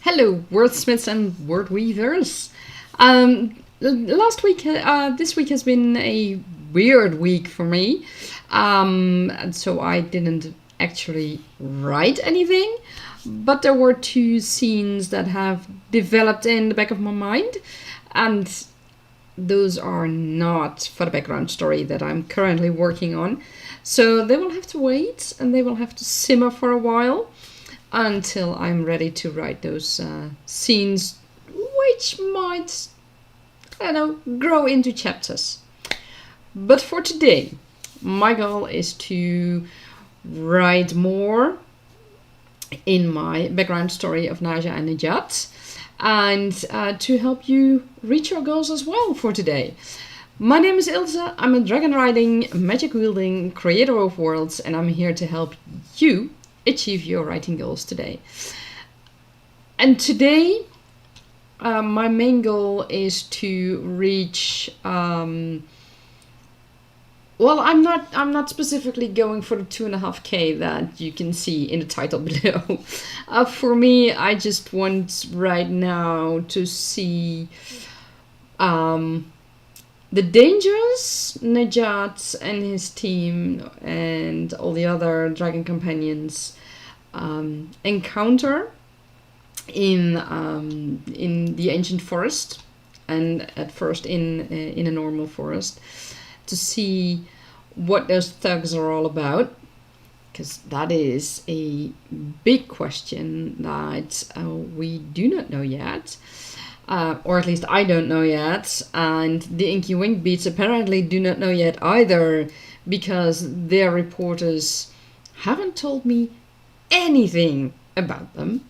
Hello, wordsmiths and word weavers. This week has been a weird week for me, and so I didn't actually write anything, but there were two scenes that have developed in the back of my mind, and those are not for the background story that I'm currently working on. So they will have to wait and they will have to simmer for a while until I'm ready to write those scenes, which might, I don't know, grow into chapters. But for today, my goal is to write more in my background story of Nejat and Nejat, and to help you reach your goals as well for today. My name is Ilse, I'm a dragon riding, magic wielding creator of worlds, and I'm here to help you achieve your writing goals today. And today, my main goal is to reach. Well, I'm not specifically going for the 2.5K that you can see in the title below. For me, I just want right now to see the dangers Nejat and his team and all the other dragon companions encounter in the ancient forest, and at first in a normal forest, to see what those thugs are all about, because that is a big question that we do not know yet. Or at least I don't know yet, and the Inky Winged Beats apparently do not know yet either, because their reporters haven't told me anything about them.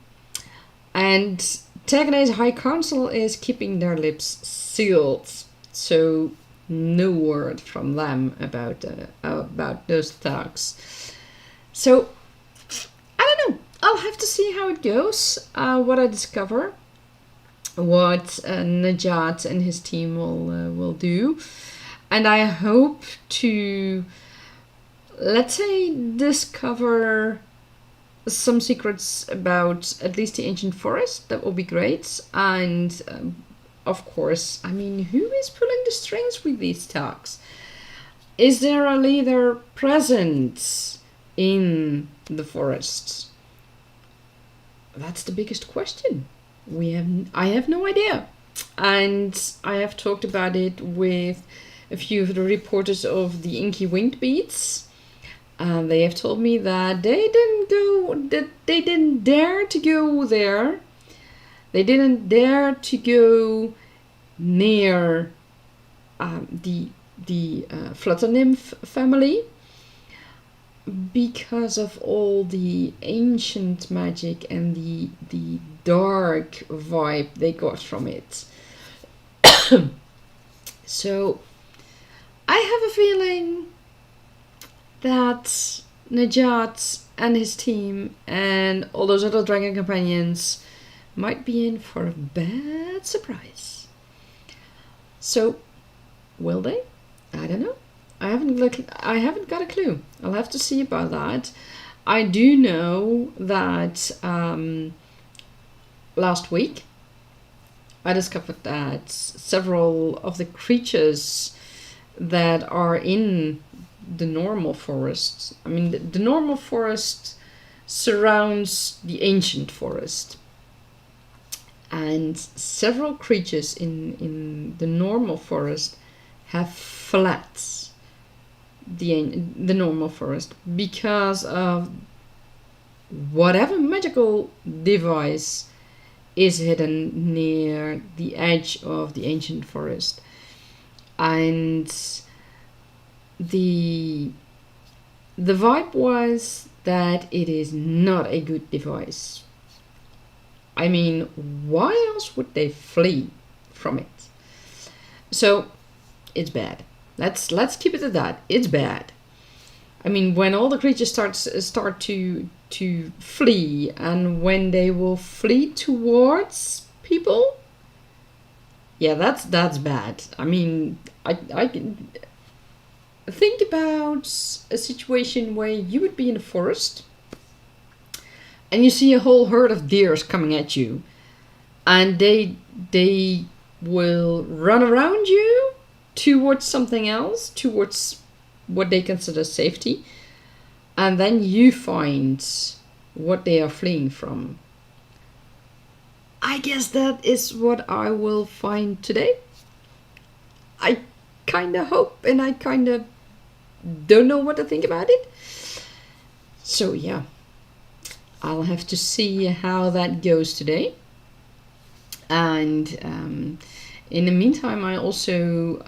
And Tergaenae High Council is keeping their lips sealed, so no word from them about those thugs. So I don't know. I'll have to see how it goes, what I discover, what Nejat and his team will do, and I hope to, let's say, discover some secrets about at least the ancient forest. That will be great. And of course, I mean, who is pulling the strings with these talks? Is there a leader present in the forest? That's the biggest question. I have no idea, and I have talked about it with a few of the reporters of the Inky Winged Beats. They have told me that they didn't dare to go there. They didn't dare to go near the flutter nymph family, because of all the ancient magic and the dark vibe they got from it. So I have a feeling that Nejat and his team and all those other dragon companions might be in for a bad surprise. So will they? I don't know. I haven't got a clue. I'll have to see about that. I do know that last week I discovered that several of the creatures that are in the normal forest, I mean the normal forest surrounds the ancient forest, and several creatures in the normal forest have fled the normal forest because of whatever magical device is hidden near the edge of the ancient forest. And the vibe was that it is not a good device. I mean, why else would they flee from it? So it's bad. Let's keep it at that. It's bad. I mean, when all the creatures start to flee, and when they will flee towards people, yeah, that's bad. I mean, I can think about a situation where you would be in the forest and you see a whole herd of deers coming at you. and they will run around you towards something else, towards what they consider safety, and then you find what they are fleeing from. I guess that is what I will find today. I kind of hope, and I kind of don't know what to think about it. So yeah, I'll have to see how that goes today. And in the meantime, I also,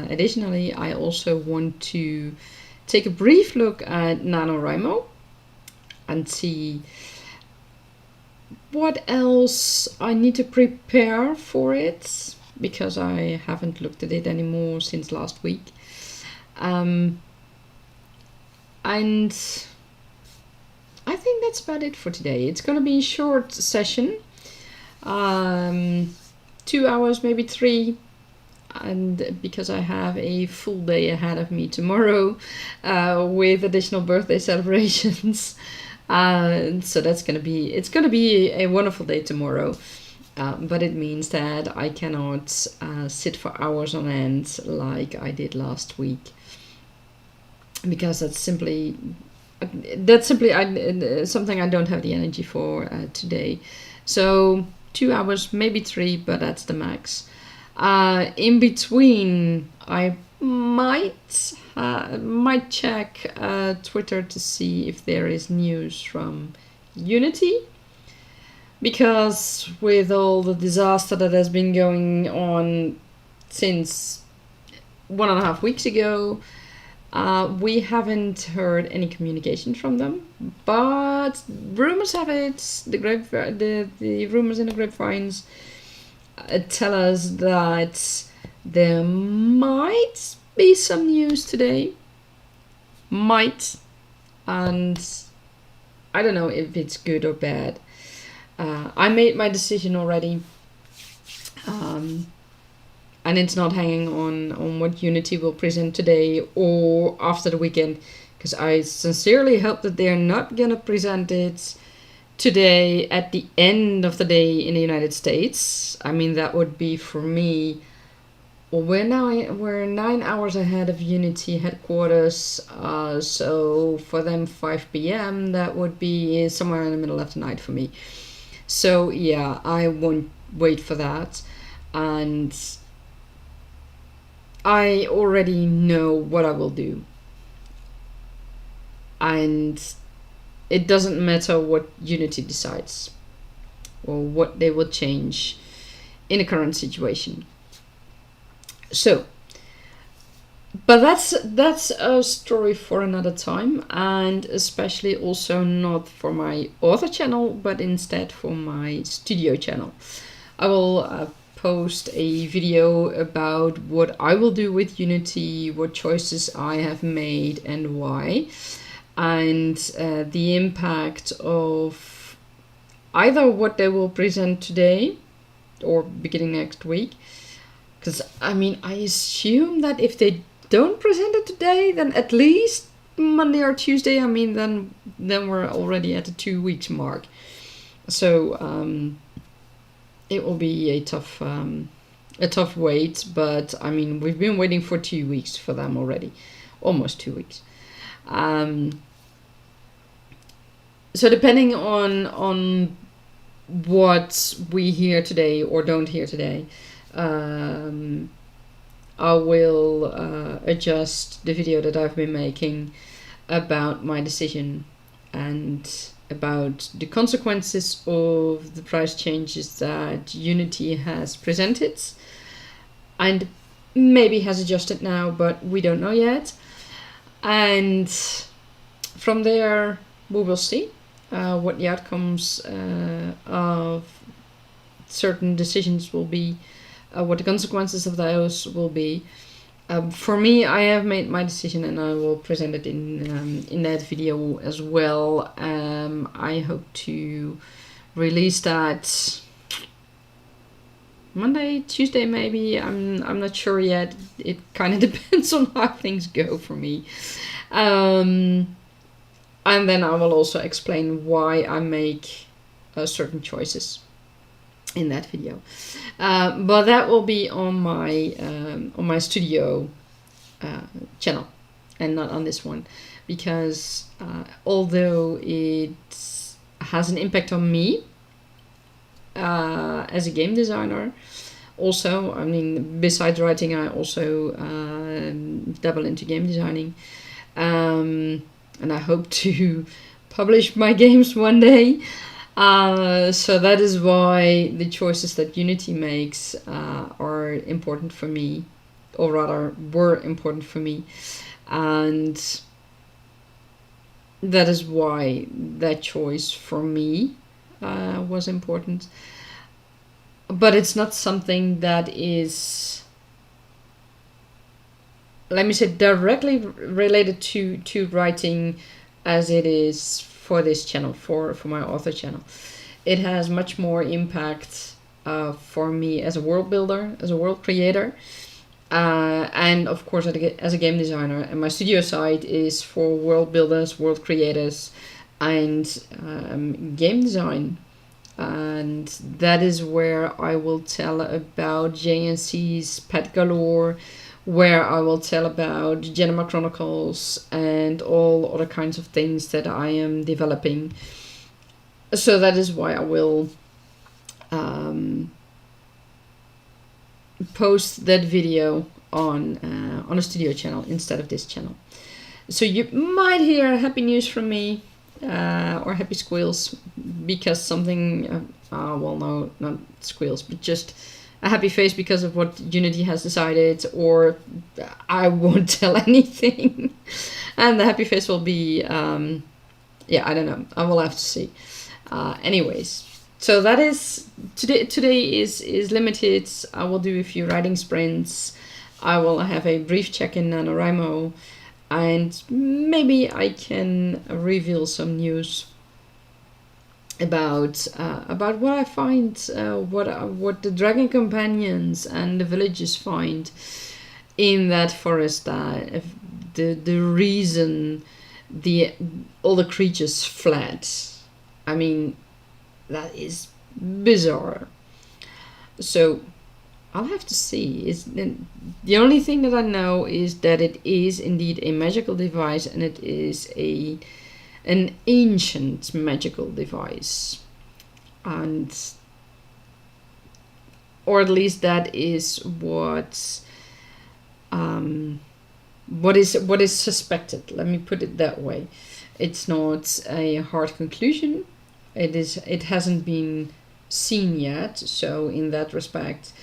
additionally, I also want to take a brief look at NaNoWriMo and see what else I need to prepare for it, because I haven't looked at it anymore since last week. And I think that's about it for today. It's going to be a short session, 2 hours, maybe 3, and because I have a full day ahead of me tomorrow with additional birthday celebrations. So that's gonna be a wonderful day tomorrow, but it means that I cannot sit for hours on end like I did last week, because that's simply something I don't have the energy for today. So 2 hours, maybe 3, but that's the max. In between, I might check Twitter to see if there is news from Unity, because with all the disaster that has been going on since 1.5 weeks ago, we haven't heard any communication from them. But rumors have it, the rumors in the grapevines tell us that there might be some news today. And I don't know if it's good or bad. I made my decision already, and it's not hanging on what Unity will present today or after the weekend, because I sincerely hope that they're not gonna present it today at the end of the day in the United States. I mean, that would be for me. Well, we're 9 hours ahead of Unity headquarters, so for them 5 p.m. that would be somewhere in the middle of the night for me. So yeah, I won't wait for that, and I already know what I will do, and it doesn't matter what Unity decides or what they will change in the current situation. So, but that's a story for another time, and especially also not for my author channel, but instead for my studio channel. I will post a video about what I will do with Unity, what choices I have made and why, and the impact of either what they will present today or beginning next week. Because I mean, I assume that if they don't present it today, then at least Monday or Tuesday. I mean, then we're already at the 2 weeks mark. So it will be a tough wait. But I mean, we've been waiting for 2 weeks for them already, almost 2 weeks. So depending on what we hear today or don't hear today, I will adjust the video that I've been making about my decision and about the consequences of the price changes that Unity has presented and maybe has adjusted now, but we don't know yet. And from there, we will see what the outcomes of certain decisions will be, what the consequences of those will be. For me, I have made my decision and I will present it in that video as well. I hope to release that Monday, Tuesday maybe. I'm not sure yet. It kind of depends on how things go for me. And then I will also explain why I make certain choices. in that video. But that will be on my studio channel and not on this one, because although it has an impact on me as a game designer, also, I mean, besides writing, I also dabble into game designing, and I hope to publish my games one day. So that is why the choices that Unity makes are important for me, or rather were important for me, and that is why that choice for me was important. But it's not something that is, let me say, directly related to writing as it is for this channel, for my author channel. It has much more impact for me as a world builder, as a world creator, and of course as a game designer. And my studio site is for world builders, world creators, and game design. And that is where I will tell about JNC's Pet Galore, where I will tell about Genema Chronicles and all other kinds of things that I am developing. So that is why I will post that video on a studio channel instead of this channel. So you might hear happy news from me, or happy squeals, because something, well, no, not squeals, but just a happy face because of what Unity has decided, or I won't tell anything. And the happy face will be, yeah, I don't know, I will have to see. Anyways, so that is, today is limited. I will do a few writing sprints. I will have a brief check in NaNoWriMo, and maybe I can reveal some news about what I find, what the dragon companions and the villagers find in that forest. The reason all the creatures fled. I mean, that is bizarre. So I'll have to see. The only thing that I know is that it is indeed a magical device, and it is an ancient magical device, and or at least that is what is suspected. Let me put it that way. It's not a hard conclusion. It hasn't been seen yet. So in that respect,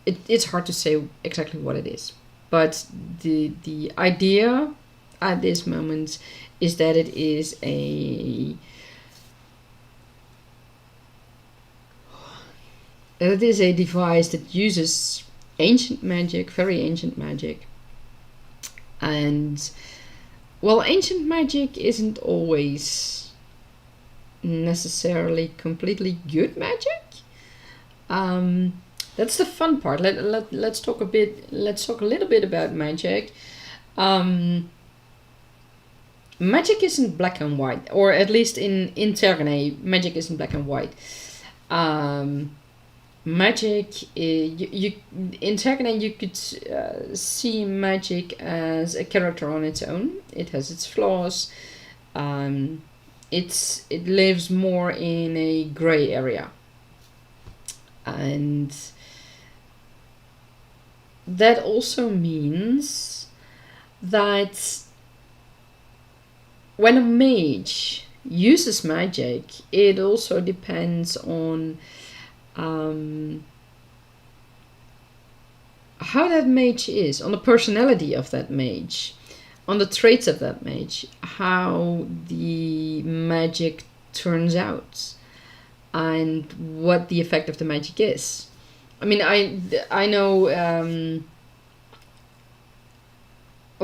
it's hard to say exactly what it is. But the idea at this moment is that it is a device that uses ancient magic, very ancient magic. And well, ancient magic isn't always necessarily completely good magic. That's the fun part. Let's talk a little bit about magic. Magic isn't black and white, or at least in Tergaenae, magic isn't black and white. Magic, in Tergaenae you could see magic as a character on its own. It has its flaws. It lives more in a gray area, and that also means that when a mage uses magic, it also depends on how that mage is, on the personality of that mage, on the traits of that mage, how the magic turns out, and what the effect of the magic is. I mean, I know,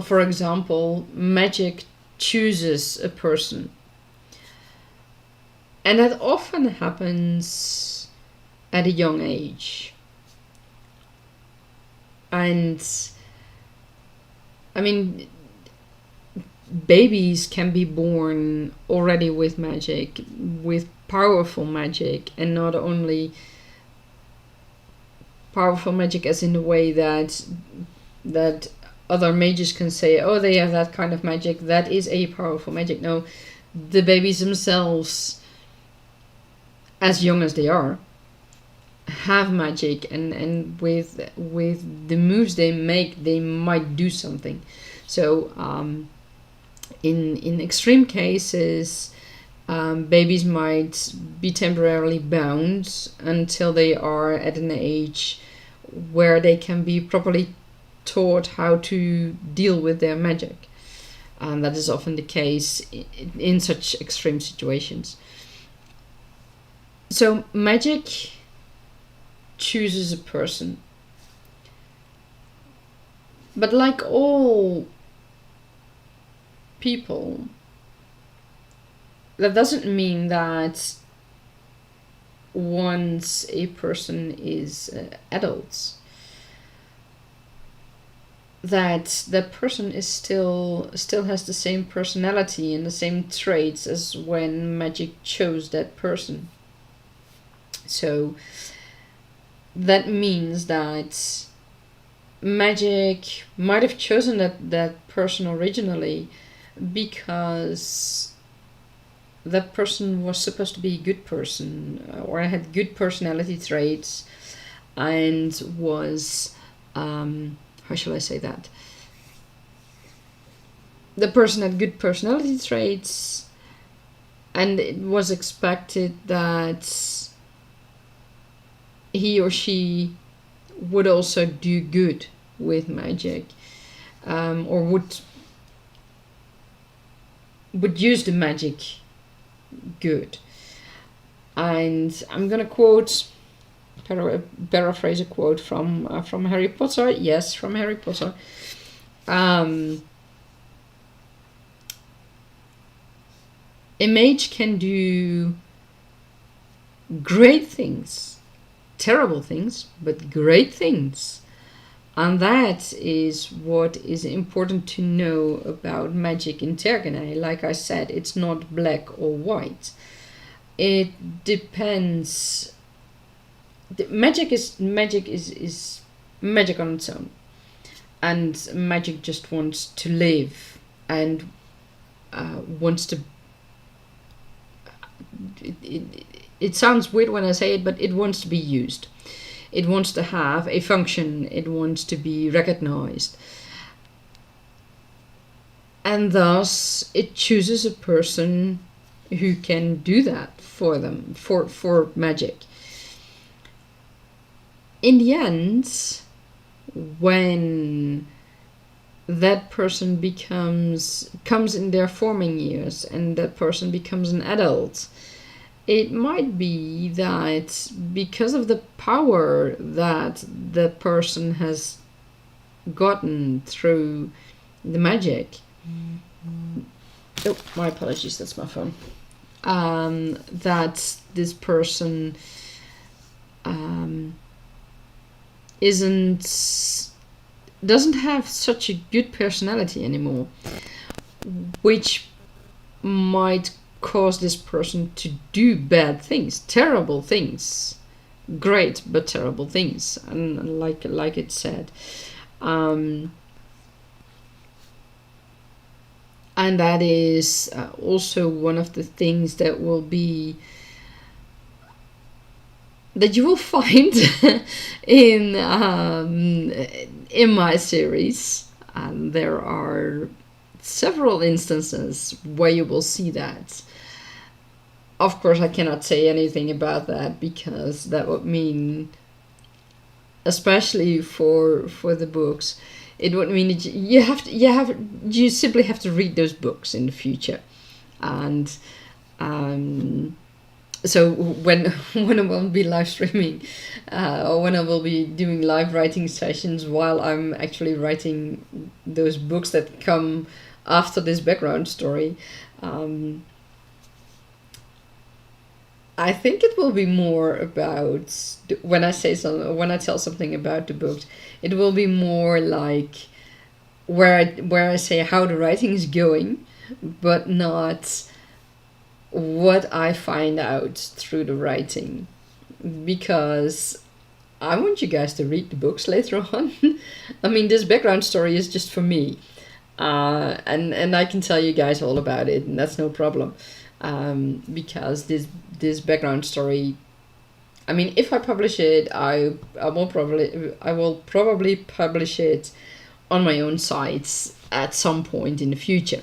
for example, magic chooses a person, and that often happens at a young age. And I mean, babies can be born already with magic, with powerful magic, and not only powerful magic as in the way that other mages can say, oh, they have that kind of magic, that is a powerful magic. No, the babies themselves, as young as they are, have magic, and with the moves they make, they might do something. So in extreme cases, babies might be temporarily bound until they are at an age where they can be properly taught how to deal with their magic. And that is often the case in such extreme situations. So magic chooses a person. But like all people, that doesn't mean that once a person is adult, that person is still has the same personality and the same traits as when magic chose that person. So that means that magic might have chosen that person originally because that person was supposed to be a good person, or had good personality traits, and was how shall I say that? The person had good personality traits, and it was expected that he or she would also do good with magic, or would use the magic good. And I'm gonna paraphrase a quote from Harry Potter. Yes, from Harry Potter. A mage can do great things, terrible things, but great things. And that is what is important to know about magic in Tergaenae. Like I said, it's not black or white. It depends. Magic is magic on its own, and magic just wants to live and wants to. It sounds weird when I say it, but it wants to be used. It wants to have a function. It wants to be recognized. And thus, it chooses a person who can do that for them, for magic. In the end, when that person comes in their forming years and that person becomes an adult, it might be that because of the power that the person has gotten through the magic, oh, my apologies, that's my phone, that this person doesn't have such a good personality anymore, which might cause this person to do bad things, terrible things, great but terrible things, and like it said, and that is also one of the things that you will find in my series. There are several instances where you will see that. Of course, I cannot say anything about that because that would mean, especially for the books, it would mean that you simply have to read those books in the future. And so when I will be live streaming, or when I will be doing live writing sessions while I'm actually writing those books that come after this background story, I think it will be more about, when I tell something about the books, it will be more like where I say how the writing is going, but not what I find out through the writing, because I want you guys to read the books later on. I mean, this background story is just for me, and I can tell you guys all about it, and that's no problem, because this background story, I mean, if I publish it, I will probably publish it on my own sites at some point in the future.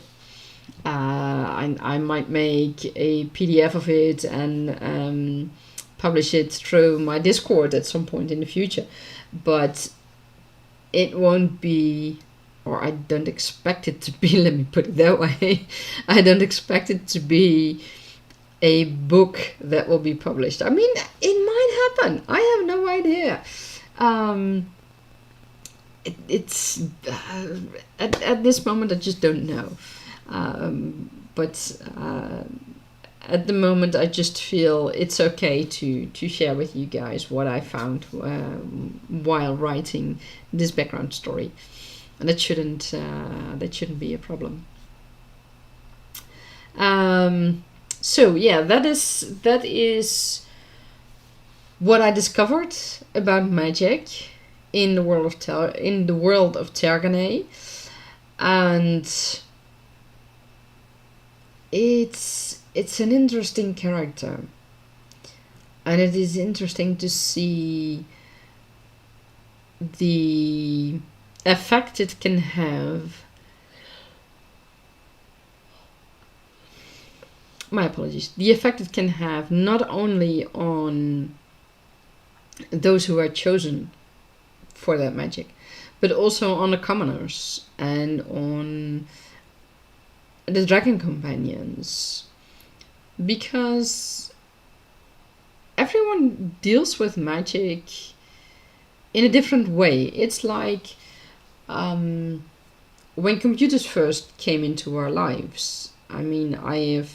I might make a PDF of it and publish it through my Discord at some point in the future, but it won't be, or I don't expect it to be, let me put it that way, I don't expect it to be a book that will be published. I mean, it might happen. I have no idea. It's at this moment I just don't know. But at the moment I just feel it's okay to share with you guys what I found while writing this background story, and that shouldn't be a problem. So yeah, that is what I discovered about magic in the world of Tergaenae, and it's an interesting character, and it is interesting to see the effect it can have. My apologies. The effect it can have not only on those who are chosen for that magic, but also on the commoners and on the dragon companions, because everyone deals with magic in a different way. It's like when computers first came into our lives. I mean, I have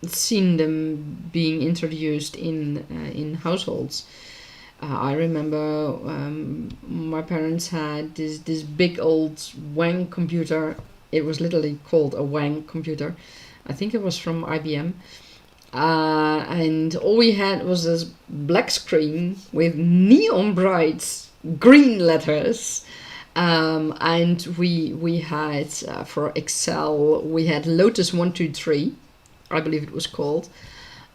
seen them being introduced in households. I remember my parents had this big old Wang computer. It was literally called a Wang computer. I think it was from IBM. And all we had was this black screen with neon bright green letters. And we had, for Excel, we had Lotus 123, I believe it was called.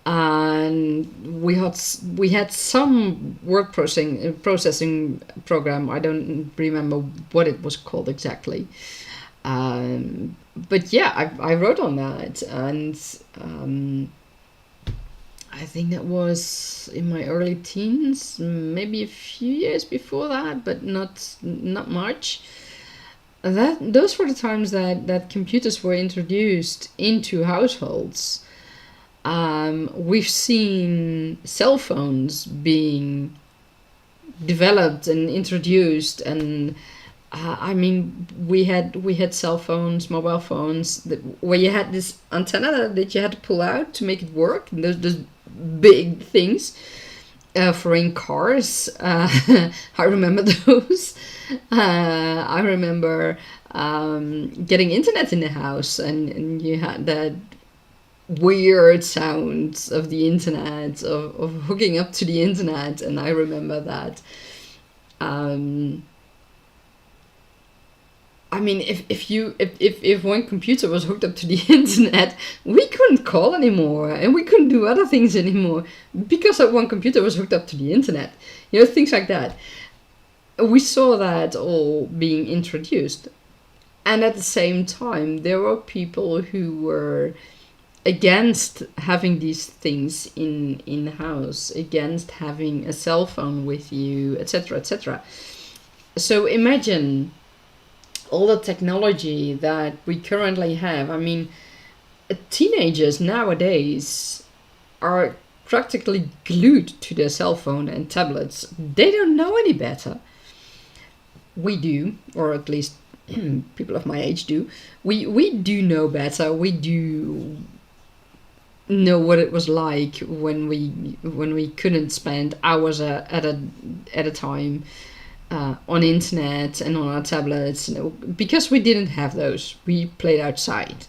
And we had some word processing program. I don't remember what it was called exactly. But yeah, I wrote on that, and I think that was in my early teens, maybe a few years before that, but not much. Those were the times that computers were introduced into households. We've seen cell phones being developed and introduced, and I mean, we had cell phones, mobile phones, where you had this antenna that you had to pull out to make it work. And those big things for in cars. I remember those. I remember getting internet in the house, and you had that weird sounds of the internet, of hooking up to the internet, and I remember that. I mean, if one computer was hooked up to the internet, we couldn't call anymore, and we couldn't do other things anymore, because that one computer was hooked up to the internet. You know, things like that. We saw that all being introduced. And at the same time, there were people who were against having these things in the house, against having a cell phone with you, etc., etc. So imagine all the technology that we currently have. I mean, teenagers nowadays are practically glued to their cell phone and tablets. They don't know any better. We do, or at least people of my age do. We do know better. We do know what it was like when we couldn't spend hours at a time on internet and on our tablets, because we didn't have those. We played outside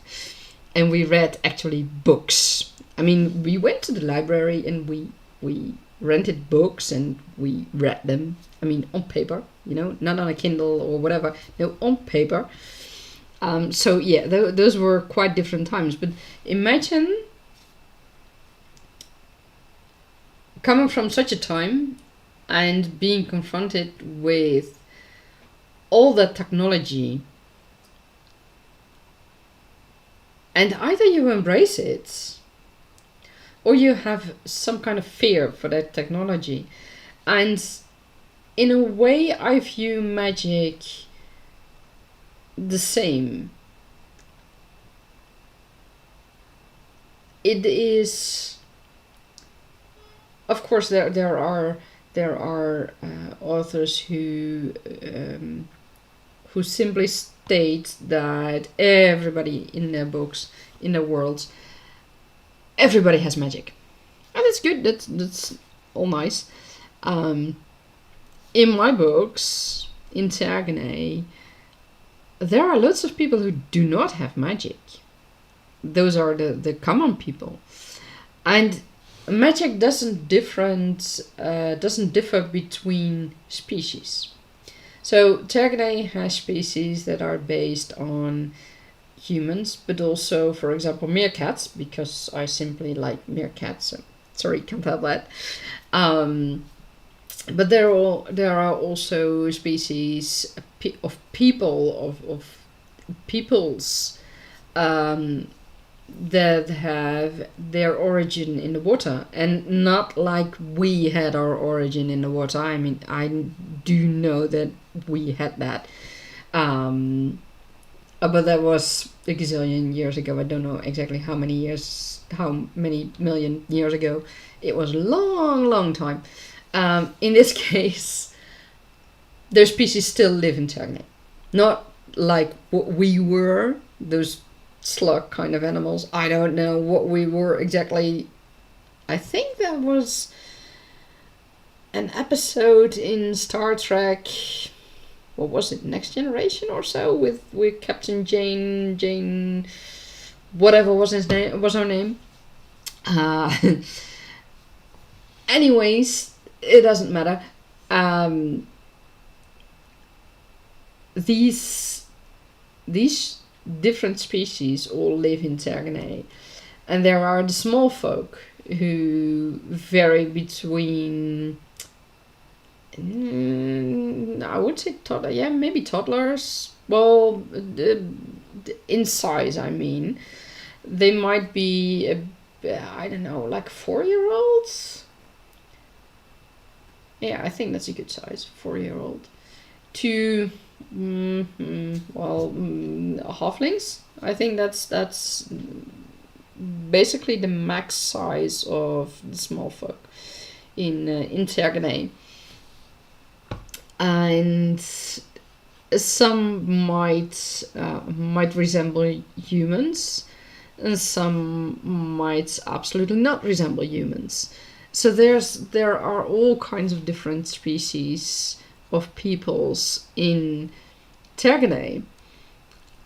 and we read actually books. I mean, we went to the library and we rented books and we read them. I mean, on paper, not on a Kindle or whatever. No, on paper. So yeah, those were quite different times. But imagine coming from such a time and being confronted with all that technology, and either you embrace it or you have some kind of fear for that technology. And in a way, I view magic the same. It is, of course, there are authors who simply state that everybody in their books, in their worlds, everybody has magic, and that's good. That's all nice. In my books, in Tergaenae, there are lots of people who do not have magic. Those are the common people, and magic doesn't differ between species. So Tergaenae has species that are based on humans, but also, for example, meerkats, because I simply like meerkats. So sorry, can't help that. But there are also species of peoples that have their origin in the water, and not like we had our origin in the water. I mean, I do know that we had that, but that was a gazillion years ago. I don't know exactly how many million years ago. It was a long time. In this case, those species still live in Tergaenae, not like what we were, those slug kind of animals. I don't know what we were exactly. I think that was an episode in Star Trek, what was it, Next Generation or so, with Captain Jane whatever was her name. Anyways, it doesn't matter. These different species all live in Tergaenae, and there are the small folk who vary between, I would say maybe toddlers. Well, in size, I mean, they might be I don't know, like 4-year-olds. Yeah, I think that's a good size, 4-year-old. To halflings. I think that's basically the max size of the small folk in Tergaenae. And some might resemble humans, and some might absolutely not resemble humans. So there are all kinds of different species of peoples in Tergaenae,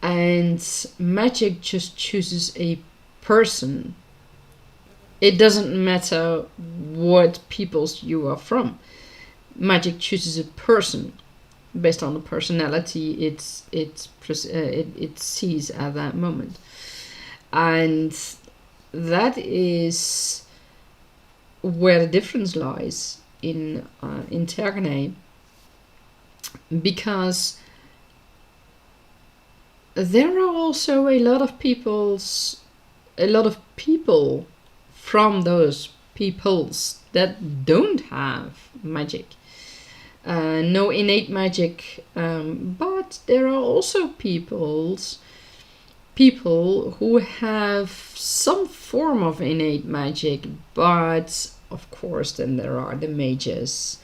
and magic just chooses a person. It doesn't matter what peoples you are from. Magic chooses a person based on the personality it sees at that moment, and that is where the difference lies in Tergaenae. Because there are also a lot of people from those peoples that don't have magic, no innate magic, but there are also people who have some form of innate magic. But of course, then there are the mages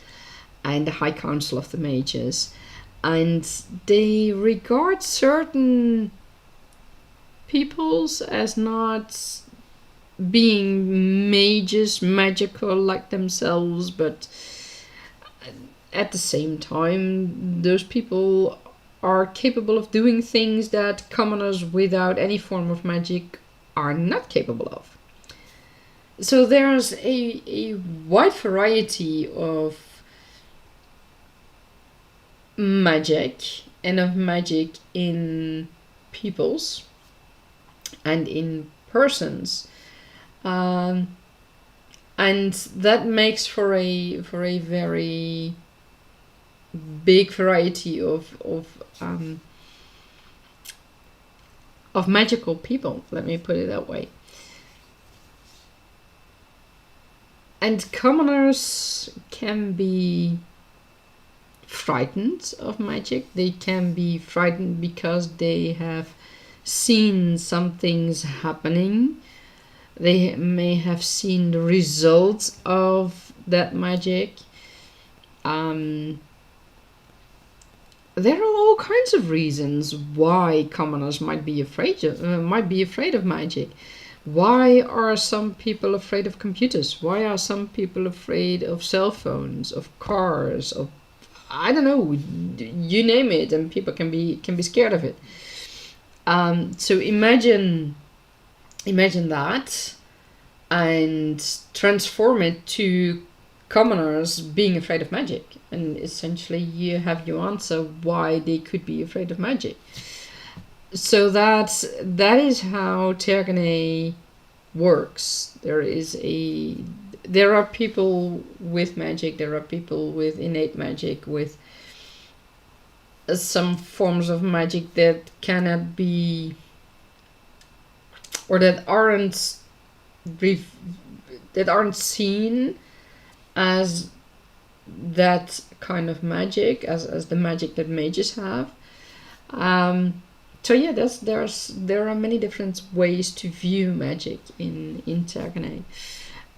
and the High Council of the Mages, and they regard certain peoples as not being mages, magical like themselves, but at the same time, those people are capable of doing things that commoners without any form of magic are not capable of. So there's a wide variety of magic and of magic in peoples and in persons, and that makes for a very big variety of magical people. Let me put it that way. And commoners can be frightened of magic. They can be frightened because they have seen some things happening. They may have seen the results of that magic. There are all kinds of reasons why commoners might be afraid of magic. Why are some people afraid of computers? Why are some people afraid of cell phones, of cars, of, I don't know, you name it, and people can be scared of it. So imagine that and transform it to commoners being afraid of magic, and essentially you have your answer why they could be afraid of magic. So that is how Tergaenae works. There are people with magic, there are people with innate magic, with some forms of magic that cannot be, or that aren't seen as that kind of magic, as the magic that mages have. So yeah, there are many different ways to view magic in Tergaenae,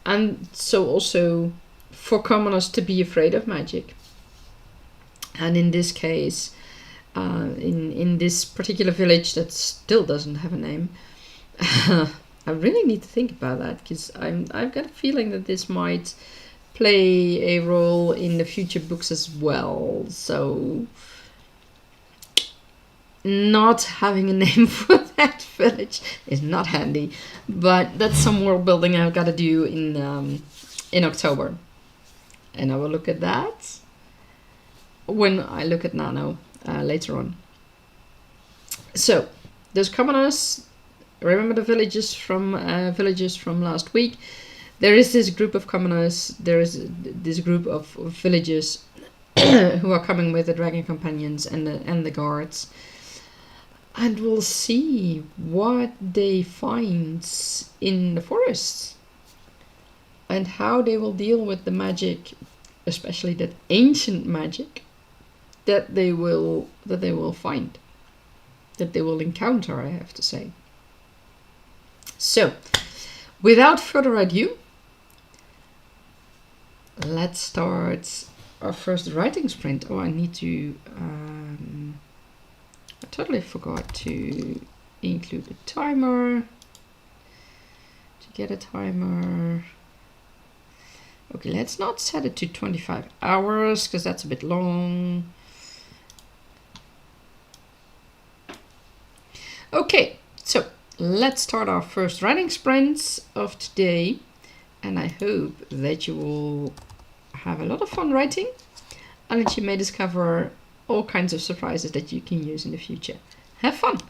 and so also for commoners to be afraid of magic. And in this case, in this particular village that still doesn't have a name, I really need to think about that, because I've got a feeling that this might play a role in the future books as well. So not having a name for that village is not handy, but that's some world building I've got to do in October, and I will look at that when I look at Nano later on. So those commoners, remember the villages from last week. There is this group of commoners. There is this group of villagers who are coming with the dragon companions and the guards. And we'll see what they find in the forest and how they will deal with the magic, especially that ancient magic that they will find, that they will encounter, I have to say. So, without further ado, let's start our first writing sprint. Oh, I need to... I totally forgot to include a timer. To get a timer. Okay, let's not set it to 25 hours because that's a bit long. Okay, so let's start our first writing sprint of today. And I hope that you will have a lot of fun writing and that you may discover all kinds of surprises that you can use in the future. Have fun!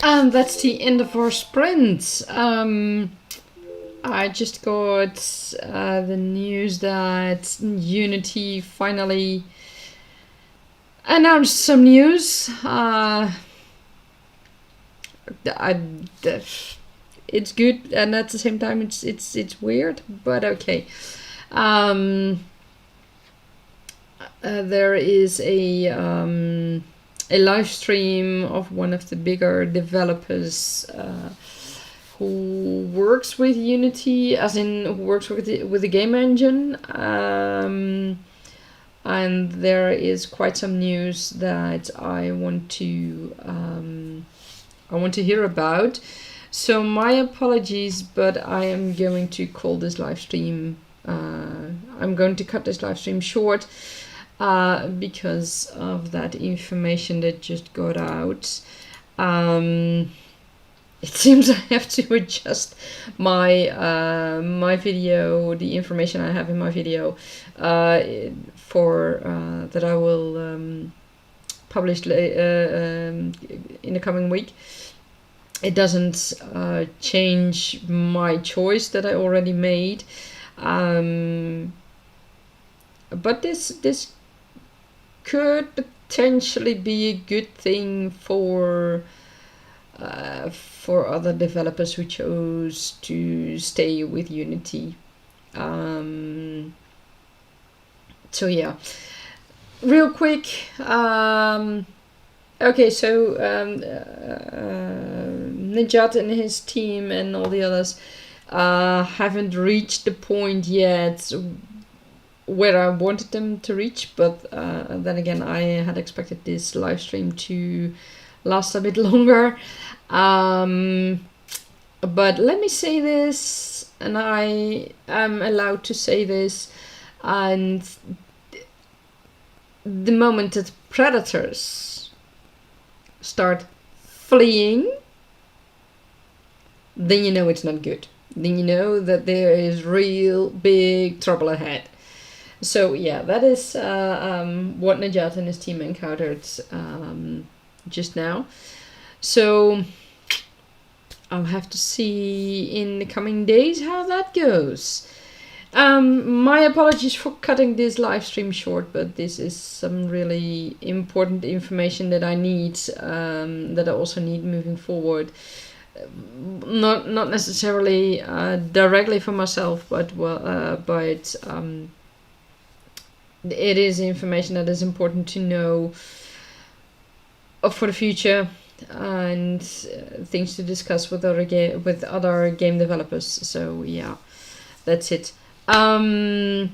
And that's the end of our sprint. I just got the news that Unity finally announced some news. It's good, and at the same time it's weird, but okay. There is a live stream of one of the bigger developers who works with Unity, as in who works with the game engine, and there is quite some news that I want to hear about. So my apologies, but I am going to call this live stream. I'm going to cut this live stream short because of that information that just got out. It seems I have to adjust my my video, the information I have in my video, for that I will publish in the coming week. It doesn't change my choice that I already made, but this could potentially be a good thing for other developers who chose to stay with Unity. So yeah, real quick. Okay, so Nejat and his team and all the others haven't reached the point yet where I wanted them to reach, but then again, I had expected this live stream to last a bit longer. But let me say this, and I am allowed to say this, and the moment that predators start fleeing, then you know it's not good. Then you know that there is real big trouble ahead. So yeah, that is what Nejat and his team encountered just now. So I'll have to see in the coming days how that goes. My apologies for cutting this live stream short, but this is some really important information that I need, that I also need moving forward. Not necessarily directly for myself, but it is information that is important to know for the future, and things to discuss with other game developers. So yeah, that's it. To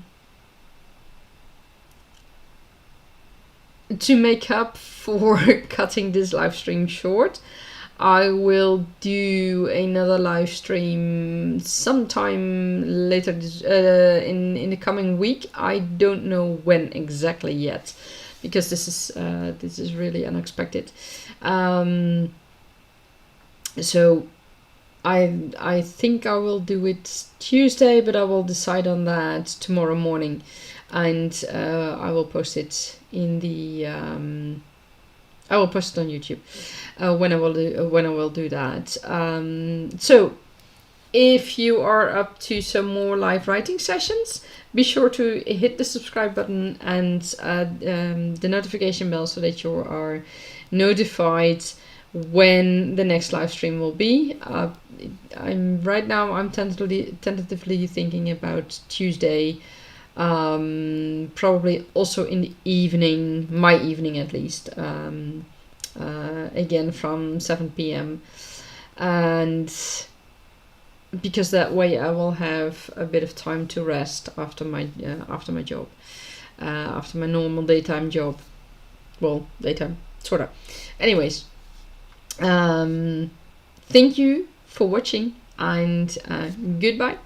make up for cutting this live stream short, I will do another live stream sometime later in the coming week. I don't know when exactly yet, because this is really unexpected. So I think I will do it Tuesday, but I will decide on that tomorrow morning, and I will post it in the I will post it on YouTube when I will do that. So if you are up to some more live writing sessions, be sure to hit the subscribe button and the notification bell so that you are notified when the next live stream will be. I'm tentatively thinking about Tuesday, probably also in the evening, my evening at least, again from 7 p.m. and because that way I will have a bit of time to rest after my job, after my normal daytime job. Well, daytime, sort of. Anyways, thank you for watching, and goodbye.